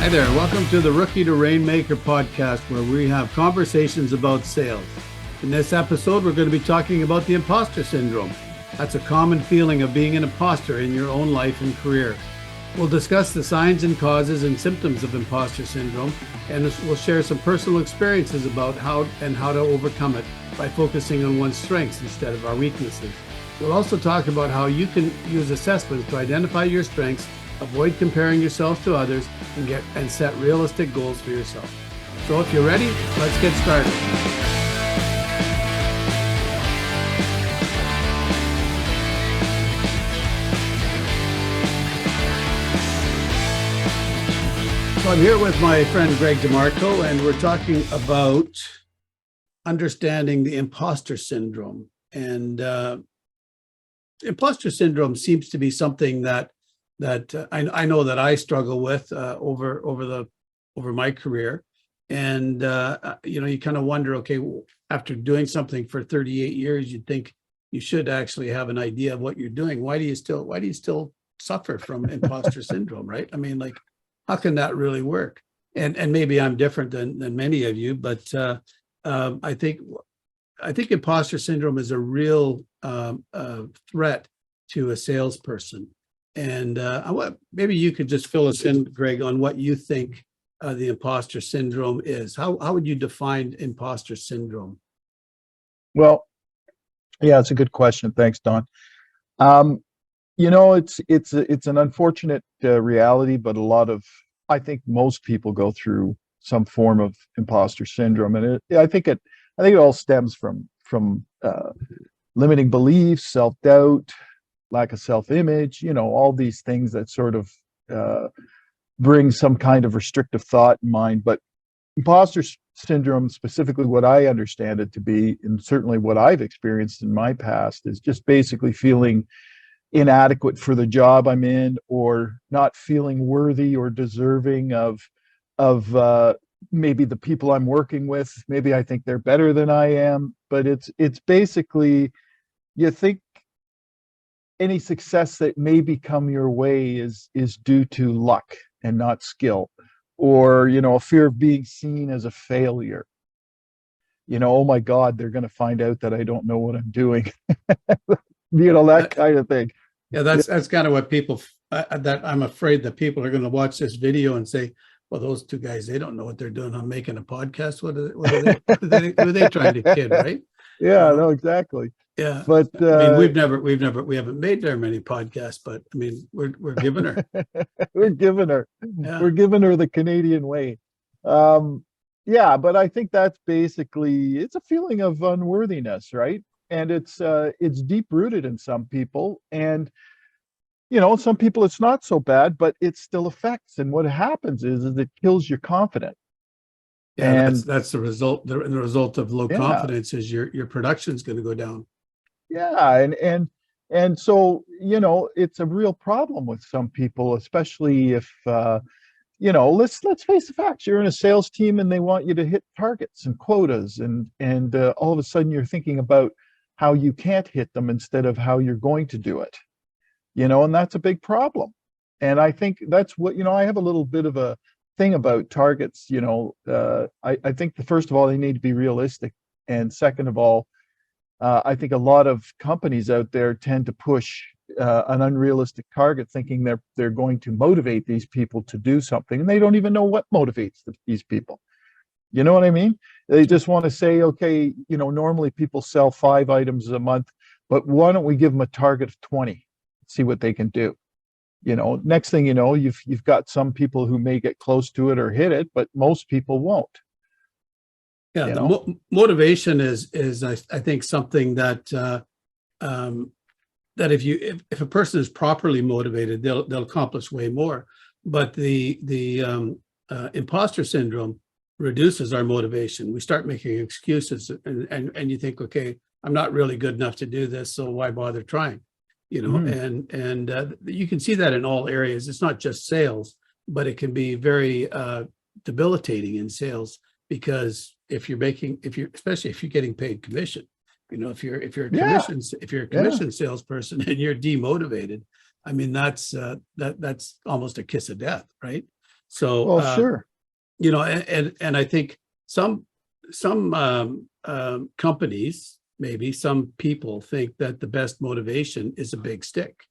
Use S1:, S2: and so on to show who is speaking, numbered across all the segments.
S1: Hi there. Welcome to the Rookie to Rainmaker podcast, where we have conversations about sales. In this episode, we're going to be talking about the imposter syndrome. That's a common feeling of being an imposter in your own life and career. We'll discuss the signs and causes and symptoms of imposter syndrome, and we'll share some personal experiences about how to overcome it by focusing on one's strengths instead of our weaknesses. We'll also talk about how you can use assessments to identify your strengths, avoid comparing yourself to others, and set realistic goals for yourself. So if you're ready, let's get started. So I'm here with my friend Greg DeMarco, and we're talking about understanding the imposter syndrome. And imposter syndrome seems to be something that I know that I struggle with over my career. And you kind of wonder, okay, after doing something for 38 years, you'd think you should actually have an idea of what you're doing. Why do you still suffer from imposter syndrome, right? I mean, like, how can that really work? And maybe I'm different than many of you, but I think imposter syndrome is a real threat to a salesperson. And maybe you could just fill us in, Greg, on what you think the imposter syndrome is. How would you define imposter syndrome?
S2: Well, yeah, it's a good question. Thanks, Don. It's an unfortunate reality, but I think most people go through some form of imposter syndrome, and I think it all stems from limiting beliefs, self-doubt, lack of self-image, all these things that sort of bring some kind of restrictive thought in mind. But imposter syndrome, specifically what I understand it to be, and certainly what I've experienced in my past, is just basically feeling inadequate for the job I'm in, or not feeling worthy or deserving of maybe the people I'm working with. Maybe I think they're better than I am, but it's basically, you think any success that may come your way is due to luck and not skill, or a fear of being seen as a failure. Oh my God, they're going to find out that I don't know what I'm doing. That kind of thing.
S1: Yeah, that's kind of what people, that I'm afraid that people are going to watch this video and say, well, those two guys, they don't know what they're doing. I'm making a podcast. What are they trying to kid, right?
S2: Yeah, no, exactly.
S1: Yeah,
S2: but
S1: I mean, we haven't made very many podcasts, but I mean, we're giving her.
S2: We're giving her. Yeah. We're giving her the Canadian way. Yeah, but I think that's basically, it's a feeling of unworthiness, right? And it's deep rooted in some people, and some people it's not so bad, but it still affects. And what happens is it kills your confidence.
S1: Yeah, and that's the result. The result of low confidence is your production is going to go down.
S2: Yeah, and so it's a real problem with some people, especially if let's face the facts. You're in a sales team and they want you to hit targets and quotas, and all of a sudden you're thinking about how you can't hit them instead of how you're going to do it. And that's a big problem. And I think that's what I have a little bit of a thing about targets. I think first of all, they need to be realistic, and second of all, I think a lot of companies out there tend to push an unrealistic target, thinking they're going to motivate these people to do something, and they don't even know what motivates these people. You know what I mean? They just want to say, okay, normally people sell 5 items a month, but why don't we give them a target of 20, see what they can do? Next thing you know, you've got some people who may get close to it or hit it, but most people won't.
S1: Yeah, the motivation is I think something that that if a person is properly motivated, they'll accomplish way more. But the imposter syndrome reduces our motivation. We start making excuses, and you think, okay, I'm not really good enough to do this, so why bother trying? And you can see that in all areas. It's not just sales, but it can be very debilitating in sales, because especially if you're getting paid commission, if you're a commission salesperson and you're demotivated, I mean, that's almost a kiss of death, right? So,
S2: Well, sure.
S1: you know, and I think some companies, maybe some people think that the best motivation is a big stick,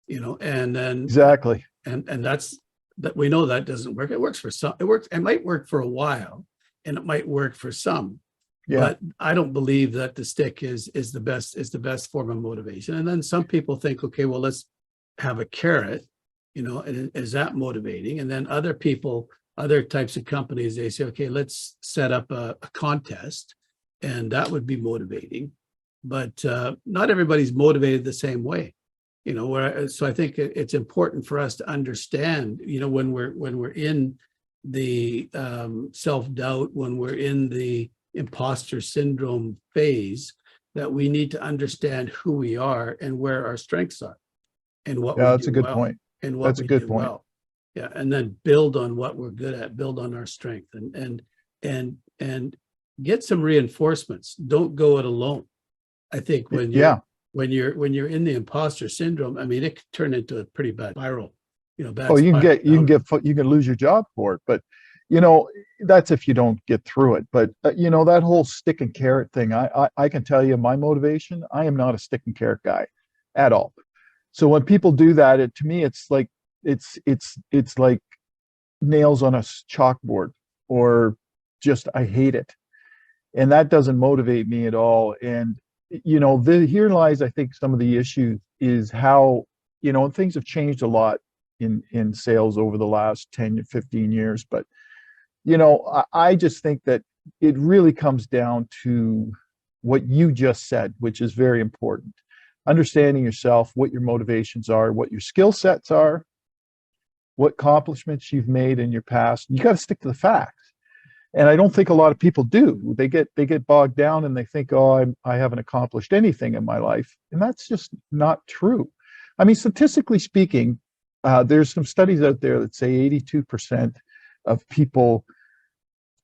S1: you know, and then
S2: Exactly.
S1: and that's that we know that doesn't work. It works for some, it works, it might work for a while, and it might work for some,
S2: Yeah.
S1: but I don't believe that the stick is the best form of motivation. And then some people think, okay, well, let's have a carrot, you know, and is that motivating? And then other people, other types of companies, they say, okay, let's set up a contest, and that would be motivating. But not everybody's motivated the same way, you know. Where so I think it's important for us to understand, you know, when we're in the self-doubt, when we're in the imposter syndrome phase, that we need to understand who we are and where our strengths are and what
S2: Yeah,
S1: we
S2: that's a
S1: do
S2: good
S1: well
S2: point.
S1: and what
S2: That's a
S1: we
S2: good
S1: do
S2: point.
S1: well. Yeah, and then build on what we're good at, build on our strength, and get some reinforcements. Don't go it alone. I think
S2: Yeah.
S1: when you're in the imposter syndrome, I mean, it could turn into a pretty bad spiral, you know,
S2: Oh,
S1: bad spiral.
S2: you can lose your job for it, but you know, that's if you don't get through it. But you know, that whole stick and carrot thing, I can tell you my motivation, I am not a stick and carrot guy at all. So when people do that, to me, it's like it's like nails on a chalkboard, or just I hate it, and that doesn't motivate me at all. And you know, here lies, I think, some of the issue is how, you know, things have changed a lot in sales over the last 10 to 15 years. But you know, I just think that it really comes down to what you just said, which is very important. Understanding yourself, what your motivations are, what your skill sets are, what accomplishments you've made in your past. You got to stick to the facts. And I don't think a lot of people do. They get bogged down and they think, oh, I haven't accomplished anything in my life. And that's just not true. I mean, statistically speaking, there's some studies out there that say 82% of people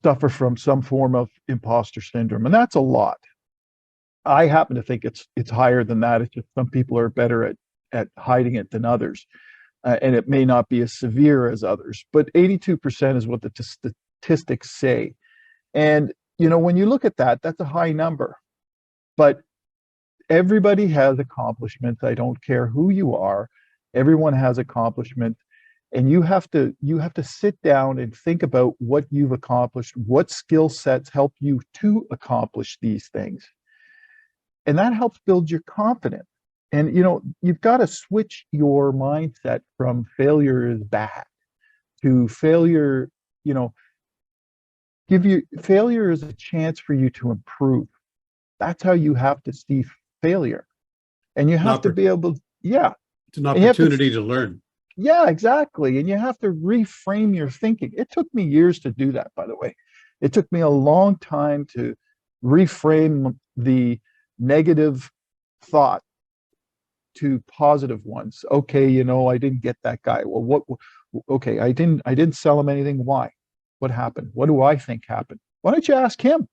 S2: suffer from some form of imposter syndrome, and that's a lot. I happen to think it's higher than that. It's just some people are better at hiding it than others, and it may not be as severe as others. But 82% is what the statistics say. And you know, when you look at that, that's a high number. But everybody has accomplishments. I don't care who you are. Everyone has accomplishments, and you have to sit down and think about what you've accomplished, what skill sets help you to accomplish these things, and that helps build your confidence. And you know, you've got to switch your mindset from failure is bad to failure, you know, give you failure is a chance for you to improve. That's how you have to see failure. And you
S1: An
S2: have to
S1: oppor-
S2: be able, yeah,
S1: it's an
S2: and you have to,
S1: opportunity to learn.
S2: yeah, exactly. And you have to reframe your thinking. It took me years to do that, by the way. It took me a long time to reframe the negative thought to positive ones. Okay, you know, I didn't get that guy. Well, okay, I didn't sell him anything. Why? What happened? What do I think happened? Why don't you ask him?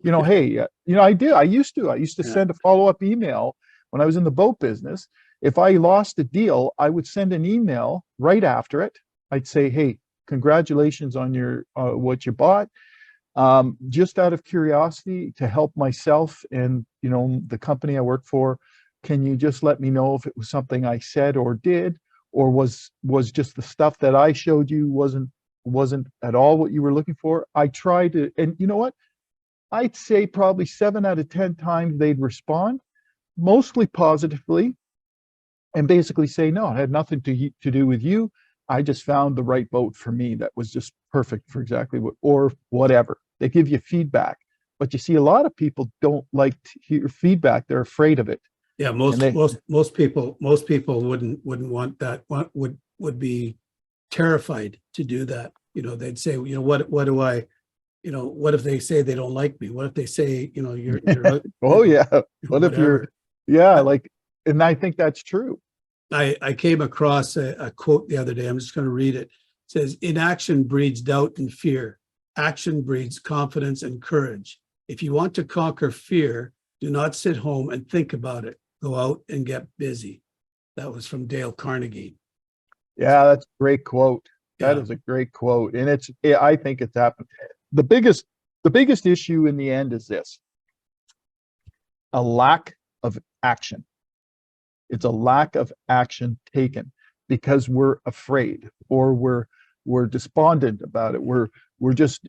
S2: You know,
S1: Yeah,
S2: hey, you know, I used to
S1: yeah,
S2: send a follow-up email when I was in the boat business. If I lost a deal, I would send an email right after it. I'd say, hey, congratulations on your what you bought. Just out of curiosity, to help myself and, you know, the company I work for, can you just let me know if it was something I said or did, or was just the stuff that I showed you wasn't at all what you were looking for? I tried to, and you know what? I'd say probably 7 out of 10 times they'd respond, mostly positively, and basically say, no, it had nothing to do with you. I just found the right boat for me that was just perfect for exactly what, or whatever. They give you feedback. But you see, a lot of people don't like to hear feedback. They're afraid of it.
S1: yeah.
S2: And they,
S1: Most people wouldn't want that. Would be terrified to do that. You know, they'd say, you know, what do I, you know, what if they say they don't like me? What if they say, you know, you're you
S2: oh
S1: know,
S2: yeah. What if you're,
S1: whatever.
S2: yeah,
S1: I,
S2: like, and I think that's true.
S1: I came across a quote the other day. I'm just going to read it. It says, inaction breeds doubt and fear. Action breeds confidence and courage. If you want to conquer fear, do not sit home and think about it. Go out and get busy. That was from Dale Carnegie.
S2: Yeah, that's a great quote. That
S1: Yeah.
S2: is a great quote. And I think it's happened. The biggest, the biggest issue in the end is this: a lack of action. It's a lack of action taken because we're afraid, or we're despondent about it. We're just,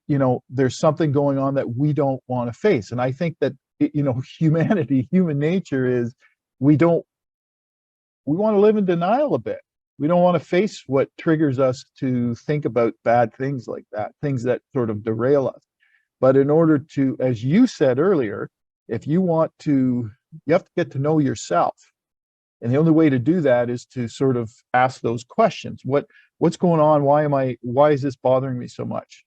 S2: there's something going on that we don't want to face. And I think that, humanity, human nature is, we don't, we want to live in denial a bit. We don't want to face what triggers us to think about bad things like that, things that sort of derail us. But in order to, as you said earlier, if you want to, you have to get to know yourself. And the only way to do that is to sort of ask those questions. What's going on? Why is this bothering me so much?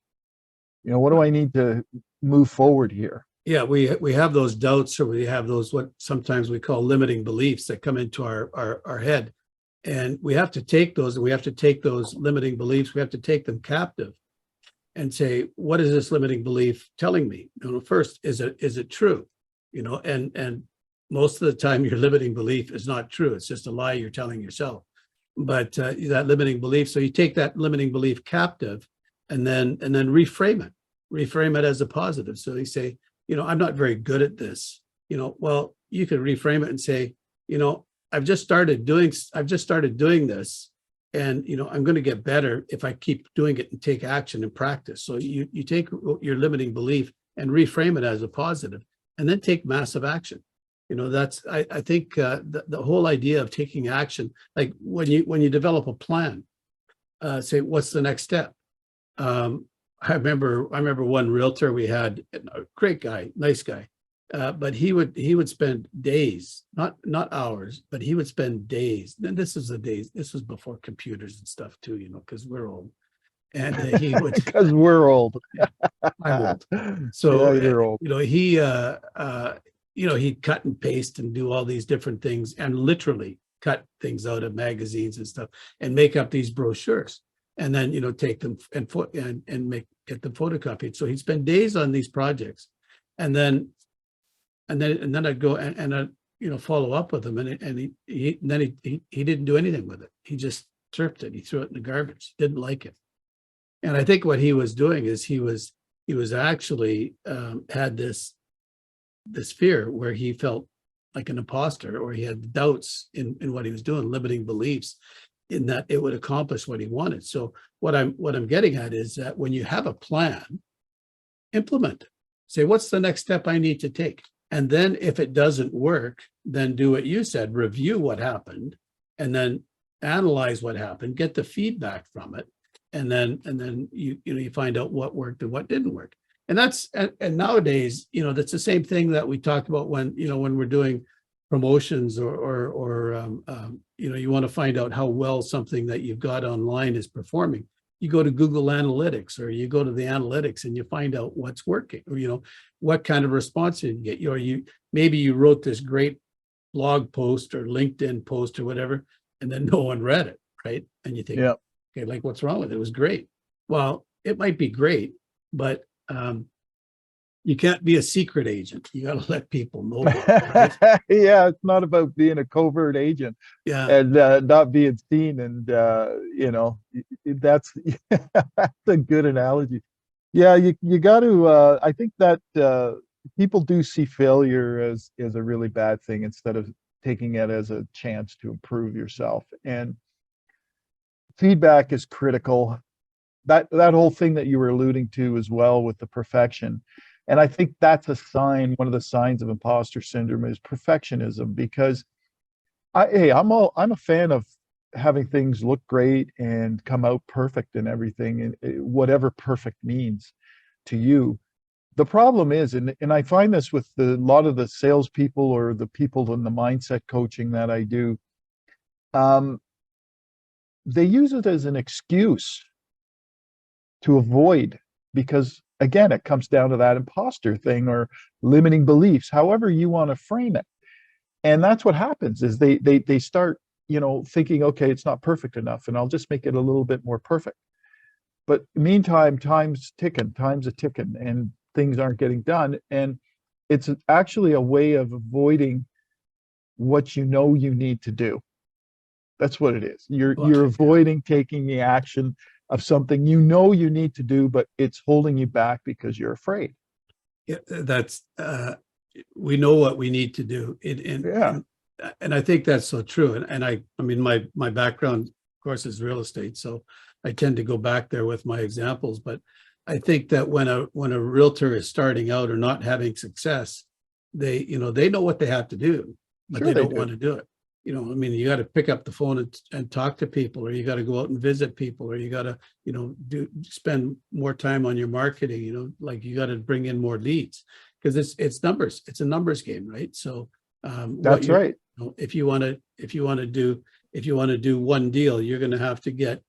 S2: What do I need to move forward here?
S1: Yeah, we have those doubts, or we have those, what sometimes we call limiting beliefs, that come into our head. And we have to take those, and we have to take those limiting beliefs, we have to take them captive and say, what is this limiting belief telling me? First, is it true? And most of the time your limiting belief is not true. It's just a lie you're telling yourself. But that limiting belief, so you take that limiting belief captive, and then reframe it as a positive. So you say, I'm not very good at this. Well, you could reframe it and say, I've just started doing this, and I'm going to get better if I keep doing it and take action and practice. So you take your limiting belief and reframe it as a positive, and then take massive action. That's, I think, the whole idea of taking action, like when you develop a plan, say, what's the next step? I remember one realtor we had, a great guy, nice guy, but he would spend days, not hours, but he would spend days. And this was before computers and stuff too, because we're old. And he would,
S2: Because we're old.
S1: I'm old. So
S2: yeah, you're old.
S1: he'd cut and paste and do all these different things, and literally cut things out of magazines and stuff, and make up these brochures, and then take them and get them photocopied. So he'd spend days on these projects, and then I'd go and I'd follow up with him, and he didn't do anything with it. He just stripped it. He threw it in the garbage. Didn't like it. And I think what he was doing is he was actually had this fear where he felt like an imposter, or he had doubts in what he was doing, limiting beliefs in that it would accomplish what he wanted. So what I'm getting at is that when you have a plan, implement it. Say, what's the next step I need to take? And then if it doesn't work, then do what you said, review what happened, and then analyze what happened, get the feedback from it, and then you find out what worked and what didn't work. And nowadays, that's the same thing that we talk about when we're doing promotions, or you want to find out how well something that you've got online is performing. You go to Google Analytics, or you go to the analytics, and you find out what's working, or what kind of response you get. Maybe you wrote this great blog post or LinkedIn post or whatever, and then no one read it, right? And you think,
S2: Yeah.
S1: okay, like, what's wrong with it? It was great. Well, it might be great, but you can't be a secret agent. You got to let people know about it, right?
S2: Yeah, it's not about being a covert agent,
S1: Yeah.
S2: and not being seen. And that's that's a good analogy. Yeah, you got to. I think that people do see failure as a really bad thing, instead of taking it as a chance to improve yourself. And feedback is critical. That whole thing that you were alluding to as well, with the perfection. And I think that's one of the signs of imposter syndrome is perfectionism, because I'm a fan of having things look great and come out perfect and everything, and whatever perfect means to you. The problem is, and I find this with a lot of the salespeople or the people in the mindset coaching that I do, they use it as an excuse to avoid, because again, it comes down to that imposter thing, or limiting beliefs, however you want to frame it. And that's what happens, is they start, thinking, okay, it's not perfect enough, and I'll just make it a little bit more perfect. But meantime, time's a ticking, and things aren't getting done. And it's actually a way of avoiding what you need to do. That's what it is. You're avoiding taking the action of something you know you need to do, but it's holding you back because you're afraid.
S1: Yeah, that's we know what we need to do,
S2: Yeah,
S1: and I think that's so true. And I mean, my background, of course, is real estate, so I tend to go back there with my examples. But I think that when a realtor is starting out or not having success, they know what they have to do, but
S2: sure
S1: they
S2: they
S1: don't
S2: do.
S1: want to do it. I mean, you got to pick up the phone and talk to people, or you got to go out and visit people, or you got to, spend more time on your marketing, like you got to bring in more leads, because it's numbers. It's a numbers game, right? So
S2: That's right.
S1: if you want to do one deal, you're going to have to get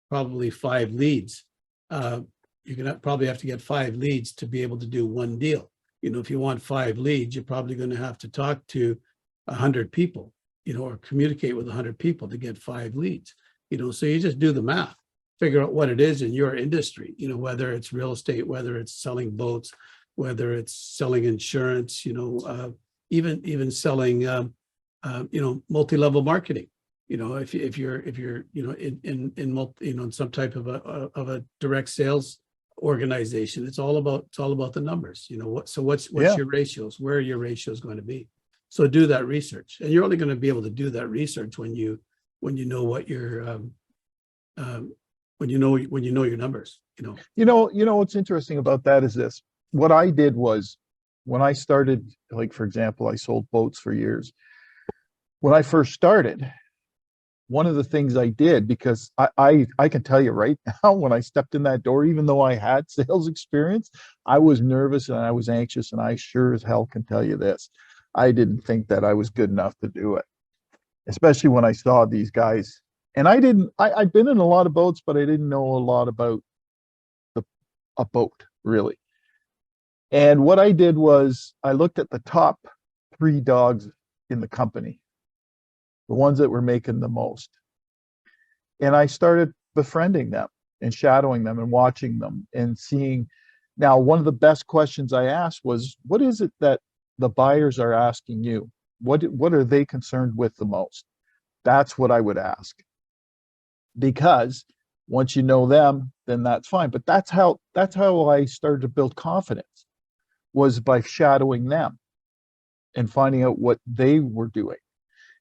S1: probably 5 leads. You're going to probably have to get 5 leads to be able to do one deal. If you want 5 leads, you're probably going to have to talk to 100 people, or communicate with 100 people to get 5 leads. So you just do the math, figure out what it is in your industry, whether it's real estate, whether it's selling boats, whether it's selling insurance, even selling, multi-level marketing. If you're in some type of a direct sales organization, it's all about the numbers. What's
S2: Yeah.
S1: your ratios? Where are your ratios going to be? So do that research, and you're only going to be able to do that research when you know what your when you know your numbers.
S2: What's interesting about that is this. What I did was when I started, like for example, I sold boats for years. When I first started, one of the things I did, because I can tell you right now, when I stepped in that door, even though I had sales experience, I was nervous and I was anxious, and I sure as hell can tell you this. I didn't think that I was good enough to do it, especially when I saw these guys. And I'd been in a lot of boats, but I didn't know a lot about a boat, really. And what I did was I looked at the top 3 dogs in the company, the ones that were making the most. And I started befriending them and shadowing them and watching them and seeing. Now, one of the best questions I asked was, what is it that the buyers are asking you? What are they concerned with the most? That's what I would ask. Because once you know them, then that's fine. But that's how I started to build confidence, was by shadowing them and finding out what they were doing.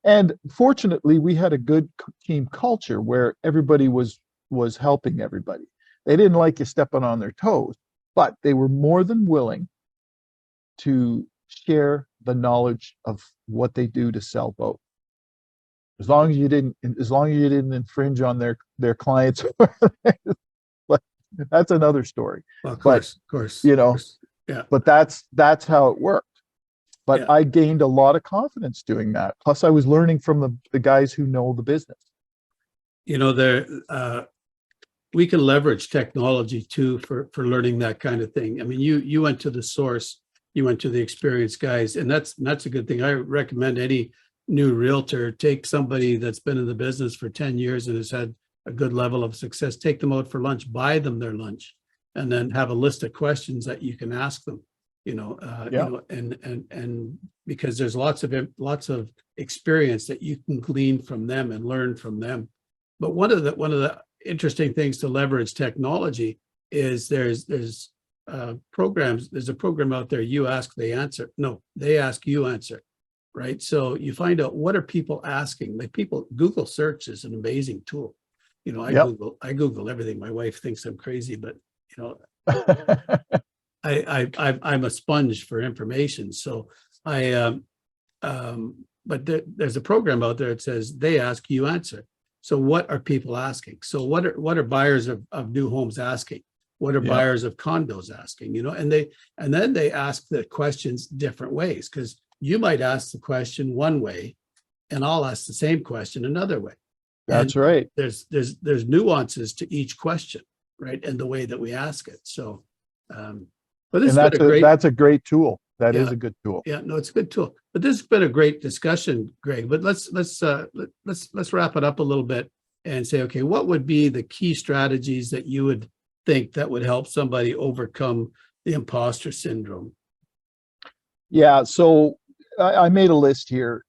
S2: And fortunately, we had a good team culture where everybody was helping everybody. They didn't like you stepping on their toes, but they were more than willing to share the knowledge of what they do to sell boats. As long as you didn't infringe on their clients. But that's another story.
S1: Well, of
S2: But
S1: course,
S2: you
S1: of
S2: know,
S1: course. Yeah,
S2: but that's how it worked. But
S1: yeah.
S2: I gained a lot of confidence doing that. Plus, I was learning from the guys who know the business.
S1: There we can leverage technology too for learning that kind of thing. I mean, you went to the source, you went to the experienced guys, and that's a good thing. I recommend any new realtor take somebody that's been in the business for 10 years and has had a good level of success, take them out for lunch, buy them their lunch, and then have a list of questions that you can ask them.
S2: Yeah.
S1: And because there's lots of experience that you can glean from them and learn from them. But one of the interesting things to leverage technology is there's programs. There's a program out there. You ask, they answer. No, they ask, you answer. Right. So you find out, what are people asking? Like, Google search is an amazing tool. I
S2: Yep.
S1: Google everything. My wife thinks I'm crazy, but I'm a sponge for information. So but there's a program out there that says they ask, you answer. So what are people asking? So what are buyers of new homes asking? What are
S2: Yep.
S1: buyers of condos asking? And then they ask the questions different ways, because you might ask the question one way, and I'll ask the same question another way.
S2: That's
S1: And
S2: right.
S1: there's nuances to each question, right? And the way that we ask it. So, but this
S2: And
S1: has been a great.
S2: that's a great tool. That is
S1: Yeah.
S2: a good tool.
S1: Yeah, no, it's a good tool. But this has been a great discussion, Greg. But let's wrap it up a little bit and say, okay, what would be the key strategies that you would think that would help somebody overcome the imposter syndrome?
S2: Yeah. So I made a list here.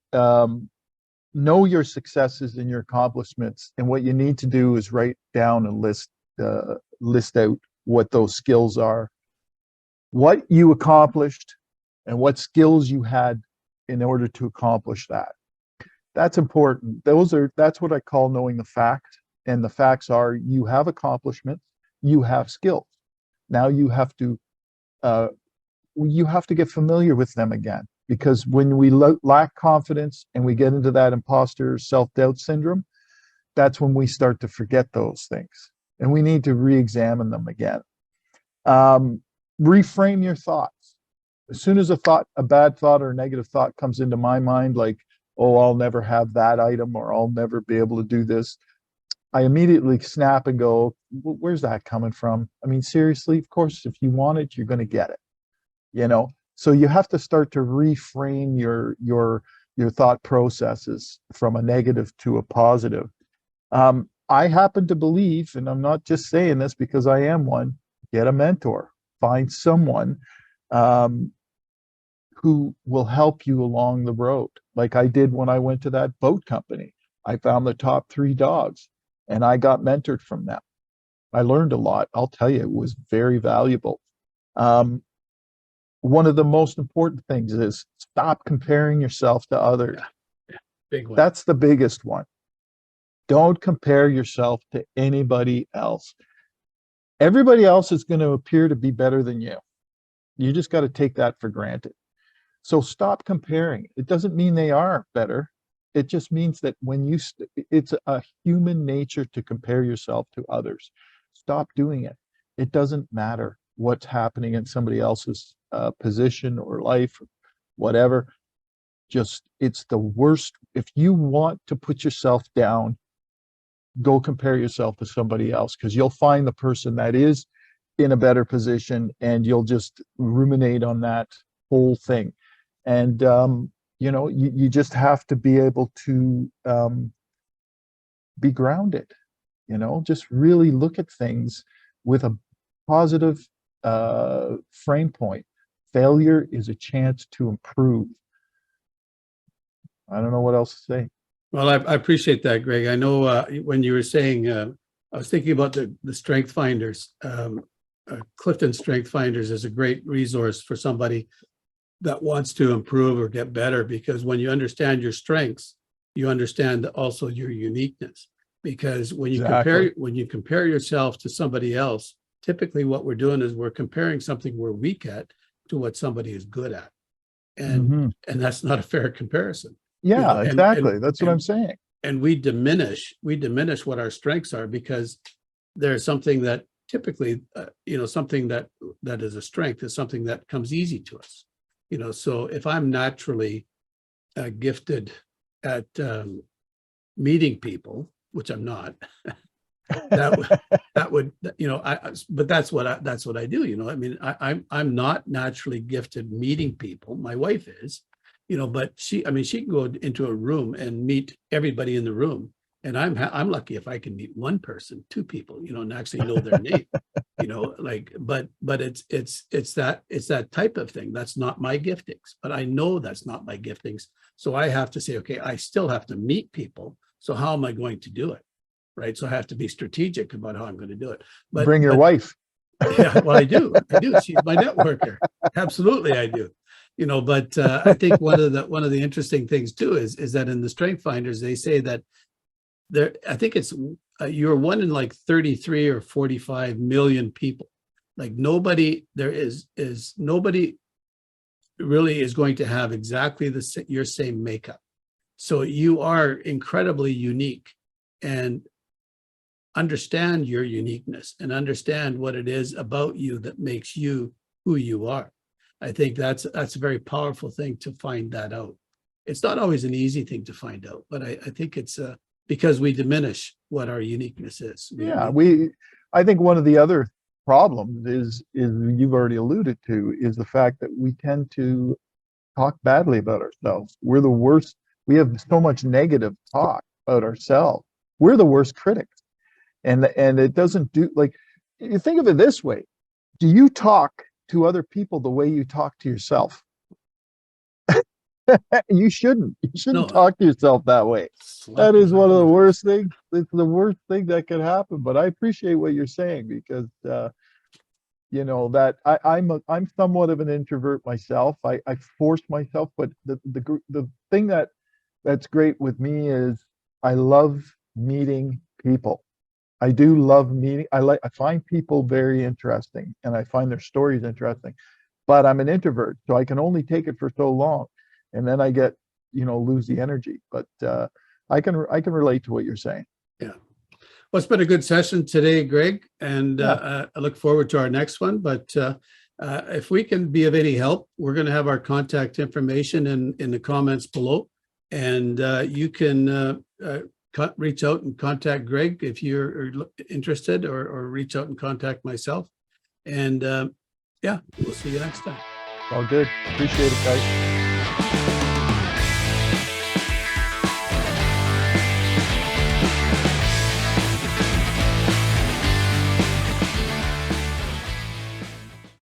S2: Know your successes and your accomplishments. And what you need to do is write down and list list out what those skills are, what you accomplished, and what skills you had in order to accomplish that. That's important. That's what I call knowing the fact. And the facts are you have accomplishments, you have skills. Now you have to get familiar with them again, because when we lack confidence and we get into that imposter self-doubt syndrome, that's when we start to forget those things, and we need to re-examine them again. Reframe your thoughts. As soon as a bad thought or a negative thought comes into my mind, like, oh, I'll never have that item, or I'll never be able to do this, I immediately snap and go, where's that coming from? I mean, seriously, of course, if you want it, you're going to get it, you know? So you have to start to reframe your thought processes from a negative to a positive. I happen to believe, and I'm not just saying this because I am one, get a mentor, find someone who will help you along the road. Like I did when I went to that boat company. I found the top 3 dogs and I got mentored from them. I learned a lot. I'll tell you, it was very valuable. One of the most important things is stop comparing yourself to others.
S1: Yeah, big one.
S2: That's the biggest one. Don't compare yourself to anybody else. Everybody else is going to appear to be better than you. You just got to take that for granted. So stop comparing. It doesn't mean they are better. It just means that when it's a human nature to compare yourself to others. Stop doing it. It doesn't matter what's happening in somebody else's position or life, or whatever. It's the worst. If you want to put yourself down, go compare yourself to somebody else, because you'll find the person that is in a better position and you'll just ruminate on that whole thing. And you just have to be able to be grounded, just really look at things with a positive frame point. Failure is a chance to improve. I don't know what else to say.
S1: Well, I appreciate that, Greg. I know when you were saying, I was thinking about the Strength Finders. Clifton Strength Finders is a great resource for somebody that wants to improve or get better, because when you understand your strengths, you understand also your uniqueness. Because when you compare yourself to somebody else, typically what we're doing is we're comparing something we're weak at to what somebody is good at, and that's not a fair comparison.
S2: Yeah, exactly. That's what I'm saying.
S1: And we diminish what our strengths are, because there's something that typically, something that is a strength is something that comes easy to us. So if I'm naturally gifted at meeting people, which I'm not, that would, but that's what I do. I mean, I'm not naturally gifted meeting people. My wife is, but she can go into a room and meet everybody in the room. And I'm lucky if I can meet one person, 2 people, and actually know their name, but it's that type of thing. That's not my giftings, but I know that's not my giftings. So I have to say, okay, I still have to meet people. So how am I going to do it? Right. So I have to be strategic about how I'm going to do it. But
S2: bring your wife.
S1: Yeah, well, I do. She's my networker. Absolutely, I do. But I think one of the interesting things too is that in the Strength Finders, they say that I think it's you're one in like 33 or 45 million people. Like nobody really is going to have exactly your same makeup. So you are incredibly unique, and understand your uniqueness and understand what it is about you that makes you who you are. I think that's a very powerful thing to find that out. It's not always an easy thing to find out, but I think it's because we diminish what our uniqueness is.
S2: I think one of the other problems is you've already alluded to, is the fact that we tend to talk badly about ourselves. We're the worst. We have so much negative talk about ourselves. We're the worst critics. And it doesn't do, like, you think of it this way. Do you talk to other people the way you talk to yourself? You shouldn't. You shouldn't
S1: No.
S2: talk to yourself that way. That is one of the worst things. It's the worst thing that could happen. But I appreciate what you're saying because that I'm somewhat of an introvert myself. I force myself, but the thing that's great with me is I love meeting people. I do love meeting. I find people very interesting and I find their stories interesting. But I'm an introvert, so I can only take it for so long. And then I get, lose the energy. But I can relate to what you're saying.
S1: Yeah. Well, it's been a good session today, Greg, and
S2: Yeah.
S1: I look forward to our next one. But if we can be of any help, we're going to have our contact information in the comments below, and you can reach out and contact Greg if you're interested, or reach out and contact myself. And yeah, we'll see you next time.
S2: All good. Appreciate it, guys.